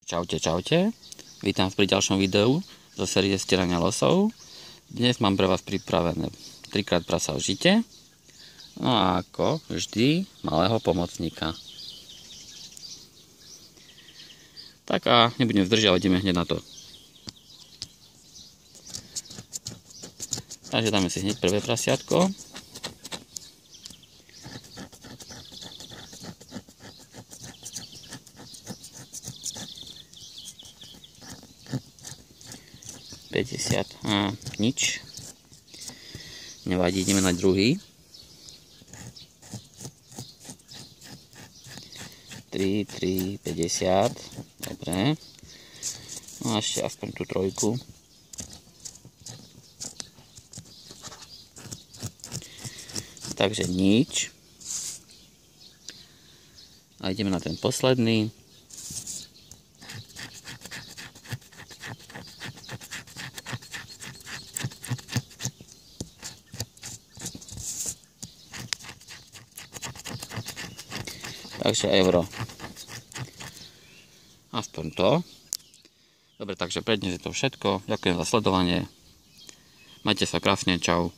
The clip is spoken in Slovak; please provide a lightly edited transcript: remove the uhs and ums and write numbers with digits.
Čaute, čaute. Vítam pri ďalšom videu zo série stierania losov. Dnes mám pre vás pripravené 3x prasa v žite. No a ako vždy malého pomocníka. Tak a nebudem zdržiavať, ideme hneď na to. Takže dáme si hneď prvé prasiatko. Nič. Nevadí, ideme na druhý. 3, 50. Dobre. No a ešte aspoň tú trojku. Takže nič. A ideme na ten posledný. Takže euro. Aspoň to. Dobre, takže pre dnes je to všetko. Ďakujem za sledovanie. Majte sa krásne, čau.